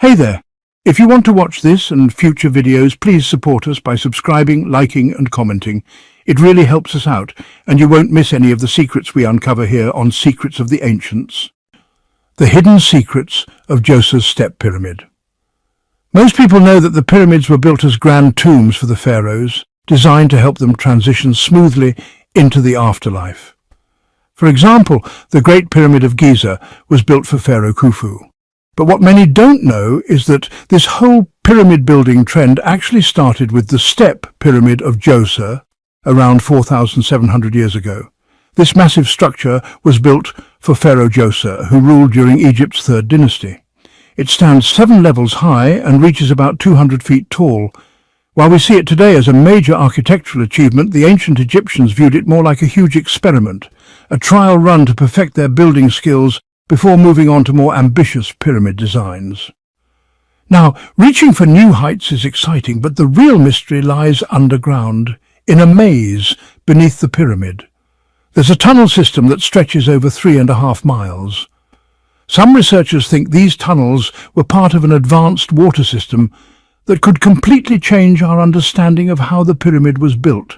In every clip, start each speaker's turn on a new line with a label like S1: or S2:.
S1: Hey there! If you want to watch this and future videos, please support us by subscribing, liking and commenting. It really helps us out, and you won't miss any of the secrets we uncover here on Secrets of the Ancients. The hidden secrets of Djoser's Step Pyramid. Most people know that the pyramids were built as grand tombs for the pharaohs, designed to help them transition smoothly into the afterlife. For example, the Great Pyramid of Giza was built for Pharaoh Khufu. But what many don't know is that this whole pyramid building trend actually started with the Step Pyramid of Djoser around 4,700 years ago. This massive structure was built for Pharaoh Djoser, who ruled during Egypt's third dynasty. It stands 7 levels high and reaches about 200 feet tall. While we see it today as a major architectural achievement, the ancient Egyptians viewed it more like a huge experiment, a trial run to perfect their building skills before moving on to more ambitious pyramid designs. Now, reaching for new heights is exciting, but the real mystery lies underground, in a maze beneath the pyramid. There's a tunnel system that stretches over 3.5 miles. Some researchers think these tunnels were part of an advanced water system that could completely change our understanding of how the pyramid was built.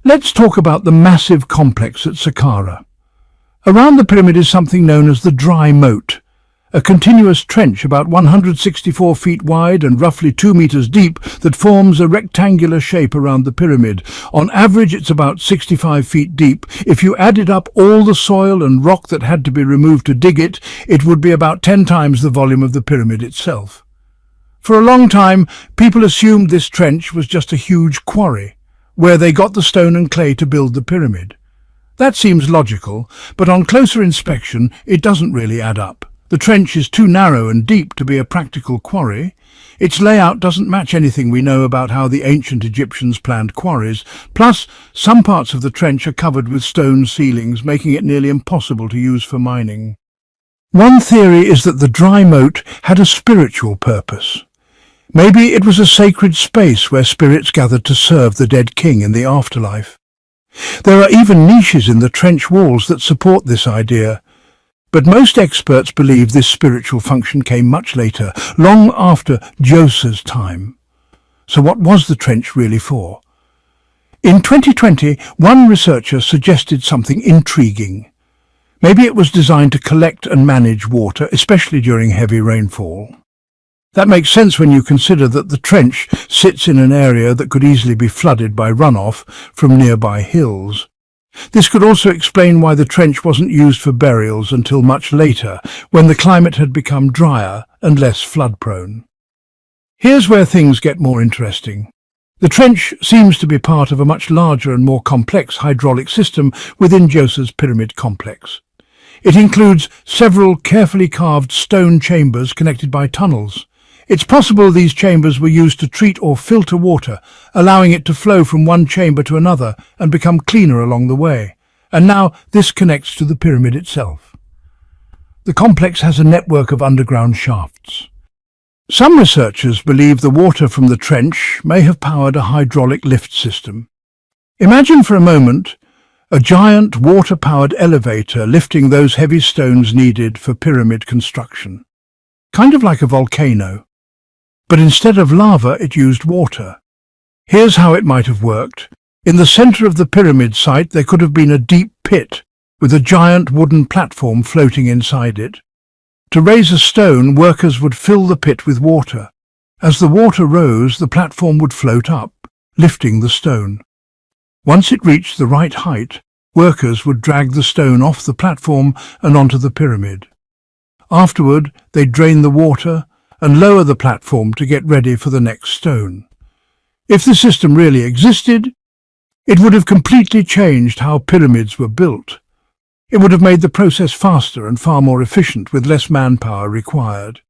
S1: Let's talk about the massive complex at Saqqara. Around the pyramid is something known as the dry moat, a continuous trench about 164 feet wide and roughly 2 meters deep that forms a rectangular shape around the pyramid. On average, it's about 65 feet deep. If you added up all the soil and rock that had to be removed to dig it, it would be about 10 times the volume of the pyramid itself. For a long time, people assumed this trench was just a huge quarry, where they got the stone and clay to build the pyramid. That seems logical, but on closer inspection, it doesn't really add up. The trench is too narrow and deep to be a practical quarry. Its layout doesn't match anything we know about how the ancient Egyptians planned quarries. Plus, some parts of the trench are covered with stone ceilings, making it nearly impossible to use for mining. One theory is that the dry moat had a spiritual purpose. Maybe it was a sacred space where spirits gathered to serve the dead king in the afterlife. There are even niches in the trench walls that support this idea, but most experts believe this spiritual function came much later, long after Djoser's time. So what was the trench really for? In 2020, one researcher suggested something intriguing. Maybe it was designed to collect and manage water, especially during heavy rainfall. That makes sense when you consider that the trench sits in an area that could easily be flooded by runoff from nearby hills. This could also explain why the trench wasn't used for burials until much later, when the climate had become drier and less flood-prone. Here's where things get more interesting. The trench seems to be part of a much larger and more complex hydraulic system within Djoser's pyramid complex. It includes several carefully carved stone chambers connected by tunnels. It's possible these chambers were used to treat or filter water, allowing it to flow from one chamber to another and become cleaner along the way. And now this connects to the pyramid itself. The complex has a network of underground shafts. Some researchers believe the water from the trench may have powered a hydraulic lift system. Imagine for a moment a giant water-powered elevator lifting those heavy stones needed for pyramid construction. Kind of like a volcano. But instead of lava, it used water. Here's how it might have worked. In the center of the pyramid site, there could have been a deep pit with a giant wooden platform floating inside it. To raise a stone, workers would fill the pit with water. As the water rose, the platform would float up, lifting the stone. Once it reached the right height, workers would drag the stone off the platform and onto the pyramid. Afterward, they'd drain the water and lower the platform to get ready for the next stone. If the system really existed, it would have completely changed how pyramids were built. It would have made the process faster and far more efficient, with less manpower required.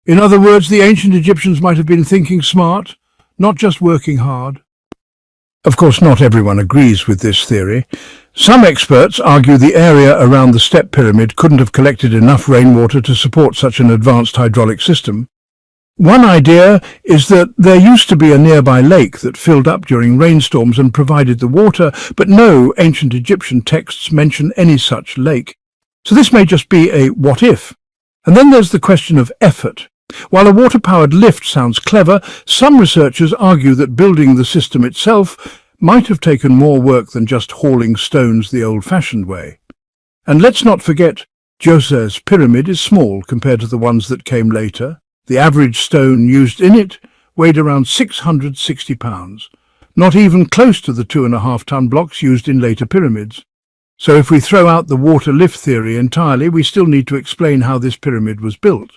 S1: In other words, the ancient Egyptians might have been thinking smart, not just working hard. Of course, not everyone agrees with this theory. Some experts argue the area around the Step Pyramid couldn't have collected enough rainwater to support such an advanced hydraulic system. One idea is that there used to be a nearby lake that filled up during rainstorms and provided the water, but no ancient Egyptian texts mention any such lake. So this may just be a what if. And then there's the question of effort. While a water-powered lift sounds clever, some researchers argue that building the system itself might have taken more work than just hauling stones the old-fashioned way. And let's not forget, Djoser's pyramid is small compared to the ones that came later. The average stone used in it weighed around 660 pounds, not even close to the 2.5-ton blocks used in later pyramids. So if we throw out the water lift theory entirely, we still need to explain how this pyramid was built.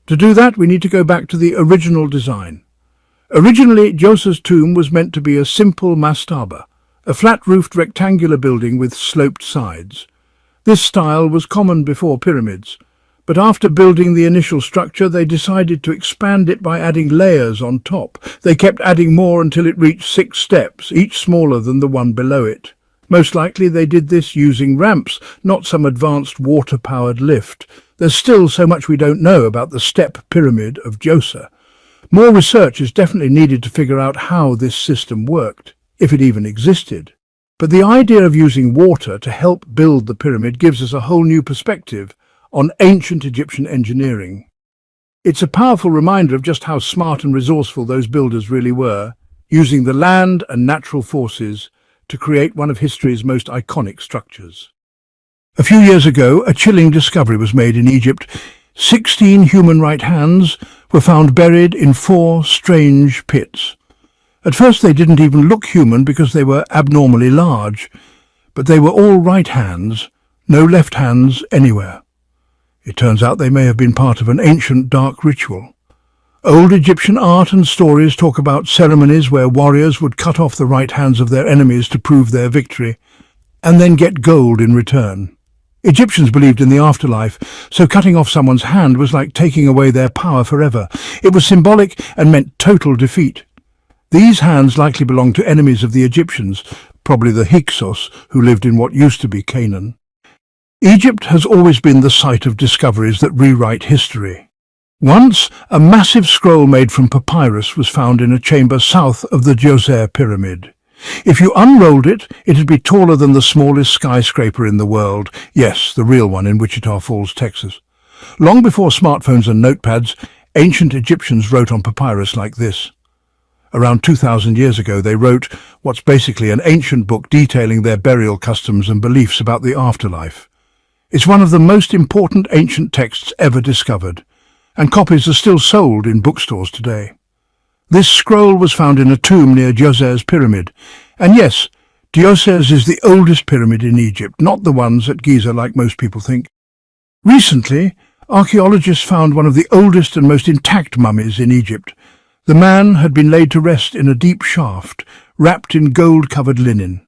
S1: To do that, we need to go back to the original design. Originally, Djoser's tomb was meant to be a simple mastaba, a flat-roofed rectangular building with sloped sides. This style was common before pyramids, but after building the initial structure, they decided to expand it by adding layers on top. They kept adding more until it reached 6 steps, each smaller than the one below it. Most likely they did this using ramps, not some advanced water-powered lift. There's still so much we don't know about the Step Pyramid of Djoser. More research is definitely needed to figure out how this system worked, if it even existed. But the idea of using water to help build the pyramid gives us a whole new perspective on ancient Egyptian engineering. It's a powerful reminder of just how smart and resourceful those builders really were, using the land and natural forces to create one of history's most iconic structures. A few years ago, a chilling discovery was made in Egypt. 16 human right hands were found buried in 4 strange pits. At first they didn't even look human because they were abnormally large, but they were all right hands, no left hands anywhere. It turns out they may have been part of an ancient dark ritual. Old Egyptian art and stories talk about ceremonies where warriors would cut off the right hands of their enemies to prove their victory, and then get gold in return. Egyptians believed in the afterlife, so cutting off someone's hand was like taking away their power forever. It was symbolic and meant total defeat. These hands likely belonged to enemies of the Egyptians, probably the Hyksos, who lived in what used to be Canaan. Egypt has always been the site of discoveries that rewrite history. Once, a massive scroll made from papyrus was found in a chamber south of the Djoser pyramid. If you unrolled it, it'd be taller than the smallest skyscraper in the world. Yes, the real one in Wichita Falls, Texas. Long before smartphones and notepads, ancient Egyptians wrote on papyrus like this. Around 2,000 years ago, they wrote what's basically an ancient book detailing their burial customs and beliefs about the afterlife. It's one of the most important ancient texts ever discovered, and copies are still sold in bookstores today. This scroll was found in a tomb near Djoser's pyramid. And yes, Djoser's is the oldest pyramid in Egypt, not the ones at Giza like most people think. Recently, archaeologists found one of the oldest and most intact mummies in Egypt. The man had been laid to rest in a deep shaft, wrapped in gold-covered linen.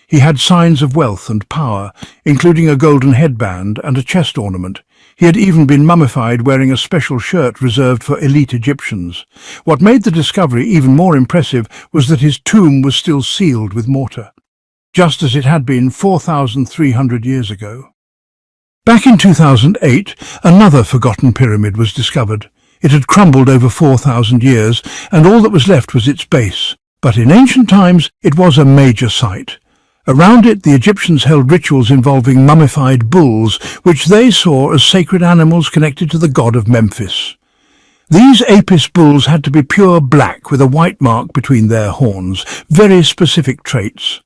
S1: He had signs of wealth and power, including a golden headband and a chest ornament. He had even been mummified wearing a special shirt reserved for elite Egyptians. What made the discovery even more impressive was that his tomb was still sealed with mortar, just as it had been 4,300 years ago. Back in 2008, another forgotten pyramid was discovered. It had crumbled over 4,000 years, and all that was left was its base. But in ancient times, it was a major site. Around it, the Egyptians held rituals involving mummified bulls, which they saw as sacred animals connected to the god of Memphis. These Apis bulls had to be pure black with a white mark between their horns, very specific traits.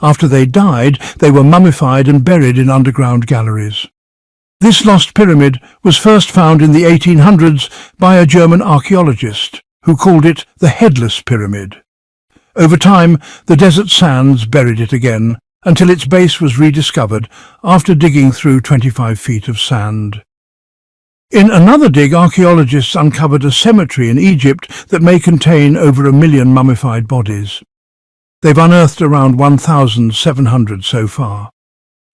S1: After they died, they were mummified and buried in underground galleries. This lost pyramid was first found in the 1800s by a German archaeologist, who called it the Headless Pyramid. Over time, the desert sands buried it again, until its base was rediscovered after digging through 25 feet of sand. In another dig, archaeologists uncovered a cemetery in Egypt that may contain over 1 million mummified bodies. They've unearthed around 1,700 so far.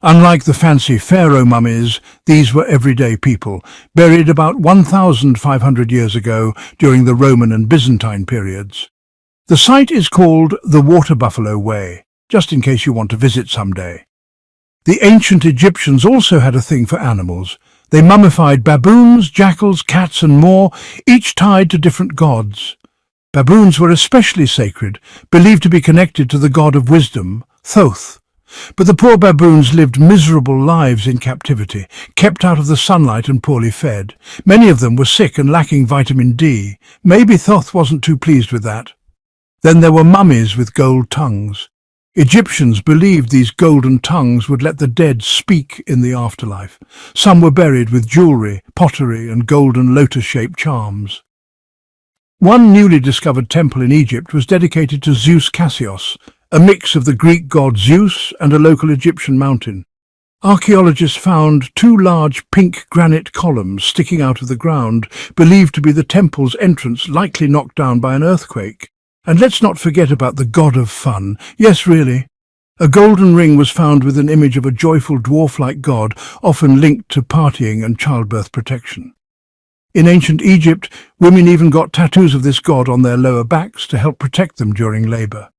S1: Unlike the fancy pharaoh mummies, these were everyday people, buried about 1,500 years ago during the Roman and Byzantine periods. The site is called the Water Buffalo Way, just in case you want to visit someday. The ancient Egyptians also had a thing for animals. They mummified baboons, jackals, cats and more, each tied to different gods. Baboons were especially sacred, believed to be connected to the god of wisdom, Thoth. But the poor baboons lived miserable lives in captivity, kept out of the sunlight and poorly fed. Many of them were sick and lacking vitamin D. Maybe Thoth wasn't too pleased with that. Then there were mummies with gold tongues. Egyptians believed these golden tongues would let the dead speak in the afterlife. Some were buried with jewellery, pottery and golden lotus-shaped charms. One newly discovered temple in Egypt was dedicated to Zeus Cassius, a mix of the Greek god Zeus and a local Egyptian mountain. Archaeologists found two large pink granite columns sticking out of the ground, believed to be the temple's entrance, likely knocked down by an earthquake. And let's not forget about the god of fun. Yes, really. A golden ring was found with an image of a joyful dwarf-like god, often linked to partying and childbirth protection. In ancient Egypt, women even got tattoos of this god on their lower backs to help protect them during labour.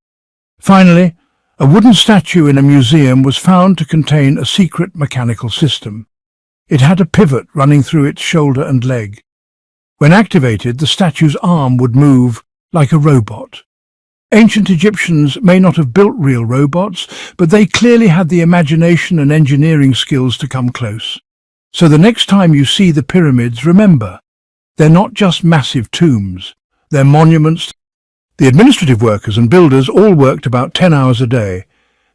S1: Finally, a wooden statue in a museum was found to contain a secret mechanical system. It had a pivot running through its shoulder and leg. When activated, the statue's arm would move like a robot. Ancient Egyptians may not have built real robots, but they clearly had the imagination and engineering skills to come close. So the next time you see the pyramids, remember, they're not just massive tombs, they're monuments. The administrative workers and builders all worked about 10 hours a day.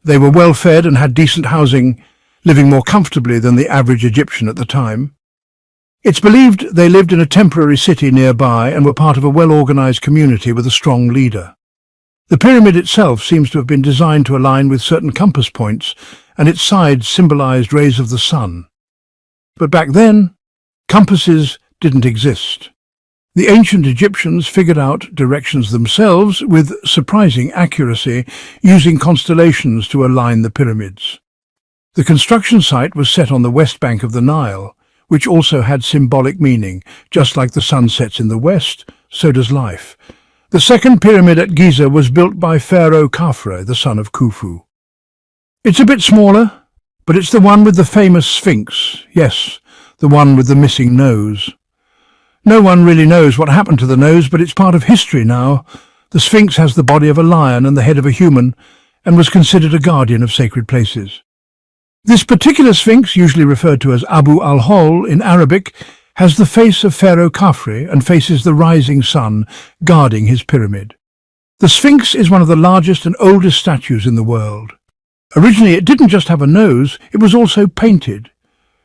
S1: They were well fed and had decent housing, living more comfortably than the average Egyptian at the time. It's believed they lived in a temporary city nearby and were part of a well-organized community with a strong leader. The pyramid itself seems to have been designed to align with certain compass points, and its sides symbolized rays of the sun. But back then, compasses didn't exist. The ancient Egyptians figured out directions themselves with surprising accuracy, using constellations to align the pyramids. The construction site was set on the west bank of the Nile, which also had symbolic meaning. Just like the sun sets in the west, so does life. The second pyramid at Giza was built by Pharaoh Khafre, the son of Khufu. It's a bit smaller, but it's the one with the famous Sphinx. Yes, the one with the missing nose. No one really knows what happened to the nose, but it's part of history now. The Sphinx has the body of a lion and the head of a human, and was considered a guardian of sacred places. This particular Sphinx, usually referred to as Abu al-Hol in Arabic, has the face of Pharaoh Khafre and faces the rising sun, guarding his pyramid. The Sphinx is one of the largest and oldest statues in the world. Originally, it didn't just have a nose, it was also painted.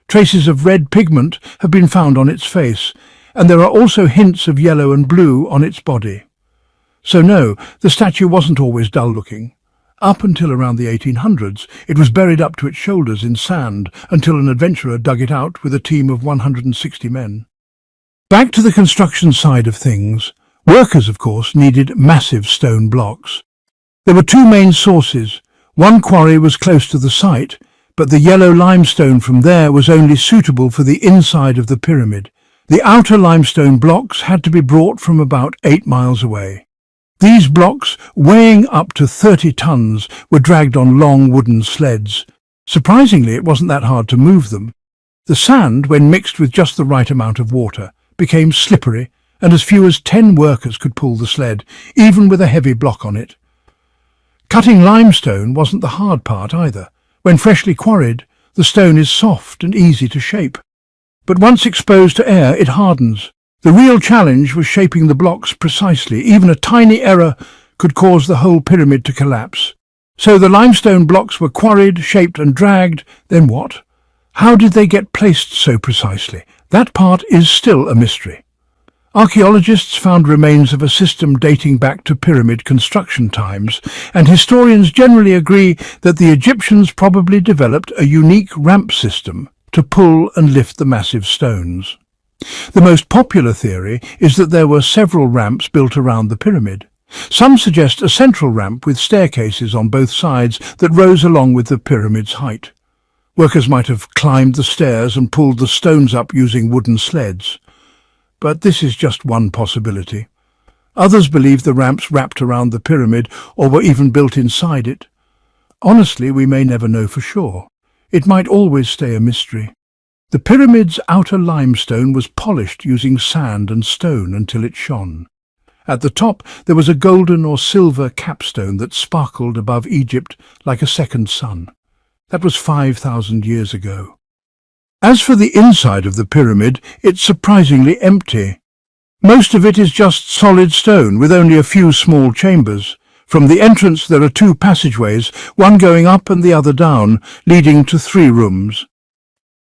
S1: Traces of red pigment have been found on its face, and there are also hints of yellow and blue on its body. So no, the statue wasn't always dull-looking. Up until around the 1800s, it was buried up to its shoulders in sand until an adventurer dug it out with a team of 160 men. Back to the construction side of things, workers, of course, needed massive stone blocks. There were two main sources. One quarry was close to the site, but the yellow limestone from there was only suitable for the inside of the pyramid. The outer limestone blocks had to be brought from about 8 miles away. These blocks, weighing up to 30 tons, were dragged on long wooden sleds. Surprisingly, it wasn't that hard to move them. The sand, when mixed with just the right amount of water, became slippery, and as few as 10 workers could pull the sled, even with a heavy block on it. Cutting limestone wasn't the hard part either. When freshly quarried, the stone is soft and easy to shape. But once exposed to air, it hardens. The real challenge was shaping the blocks precisely. Even a tiny error could cause the whole pyramid to collapse. So the limestone blocks were quarried, shaped and dragged. Then what? How did they get placed so precisely? That part is still a mystery. Archaeologists found remains of a system dating back to pyramid construction times, and historians generally agree that the Egyptians probably developed a unique ramp system to pull and lift the massive stones. The most popular theory is that there were several ramps built around the pyramid. Some suggest a central ramp with staircases on both sides that rose along with the pyramid's height. Workers might have climbed the stairs and pulled the stones up using wooden sleds. But this is just one possibility. Others believe the ramps wrapped around the pyramid or were even built inside it. Honestly, we may never know for sure. It might always stay a mystery. The pyramid's outer limestone was polished using sand and stone until it shone. At the top there was a golden or silver capstone that sparkled above Egypt like a second sun. That was 5,000 years ago. As for the inside of the pyramid, it's surprisingly empty. Most of it is just solid stone with only a few small chambers. From the entrance there are two passageways, one going up and the other down, leading to 3 rooms.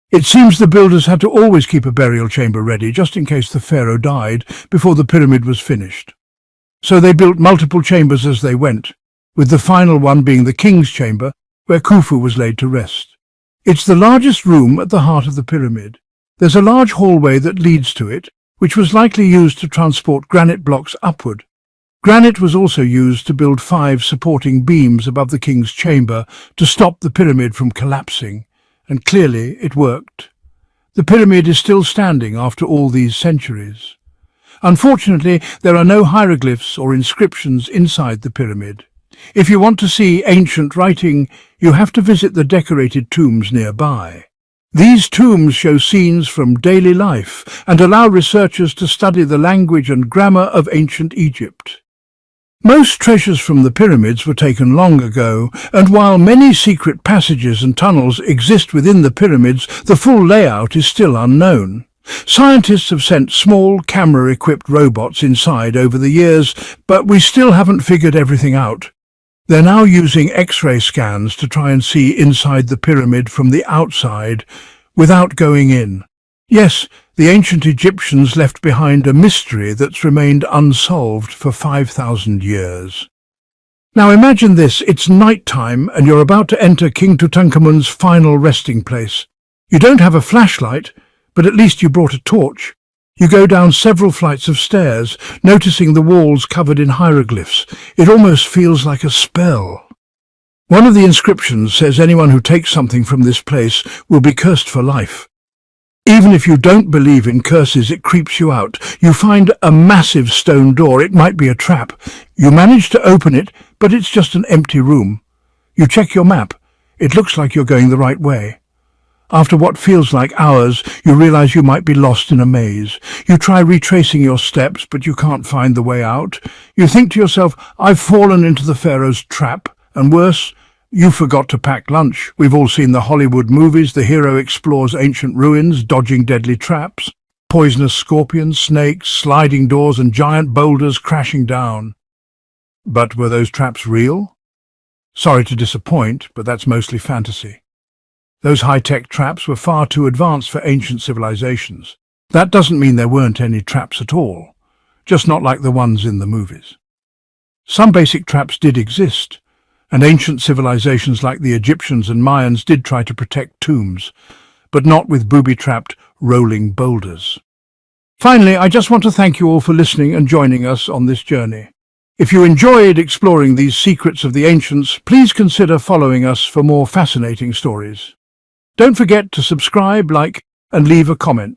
S1: It seems the builders had to always keep a burial chamber ready, just in case the pharaoh died before the pyramid was finished. So they built multiple chambers as they went, with the final one being the king's chamber, where Khufu was laid to rest. It's the largest room at the heart of the pyramid. There's a large hallway that leads to it, which was likely used to transport granite blocks upward. Granite was also used to build 5 supporting beams above the king's chamber to stop the pyramid from collapsing, and clearly it worked. The pyramid is still standing after all these centuries. Unfortunately, there are no hieroglyphs or inscriptions inside the pyramid. If you want to see ancient writing, you have to visit the decorated tombs nearby. These tombs show scenes from daily life and allow researchers to study the language and grammar of ancient Egypt. Most treasures from the pyramids were taken long ago, and while many secret passages and tunnels exist within the pyramids, the full layout is still unknown. Scientists have sent small camera-equipped robots inside over the years, but we still haven't figured everything out. They're now using X-ray scans to try and see inside the pyramid from the outside, without going in. Yes, the ancient Egyptians left behind a mystery that's remained unsolved for 5,000 years. Now imagine this, it's night time and you're about to enter King Tutankhamun's final resting place. You don't have a flashlight, but at least you brought a torch. You go down several flights of stairs, noticing the walls covered in hieroglyphs. It almost feels like a spell. One of the inscriptions says anyone who takes something from this place will be cursed for life. Even if you don't believe in curses, it creeps you out. You find a massive stone door. It might be a trap. You manage to open it, but it's just an empty room. You check your map. It looks like you're going the right way. After what feels like hours, you realize you might be lost in a maze. You try retracing your steps, but you can't find the way out. You think to yourself, I've fallen into the pharaoh's trap. And worse, you forgot to pack lunch. We've all seen the Hollywood movies. The hero explores ancient ruins, dodging deadly traps. Poisonous scorpions, snakes, sliding doors, and giant boulders crashing down. But were those traps real? Sorry to disappoint, but that's mostly fantasy. Those high-tech traps were far too advanced for ancient civilizations. That doesn't mean there weren't any traps at all, just not like the ones in the movies. Some basic traps did exist, and ancient civilizations like the Egyptians and Mayans did try to protect tombs, but not with booby-trapped rolling boulders. Finally, I just want to thank you all for listening and joining us on this journey. If you enjoyed exploring these secrets of the ancients, please consider following us for more fascinating stories. Don't forget to subscribe, like, and leave a comment.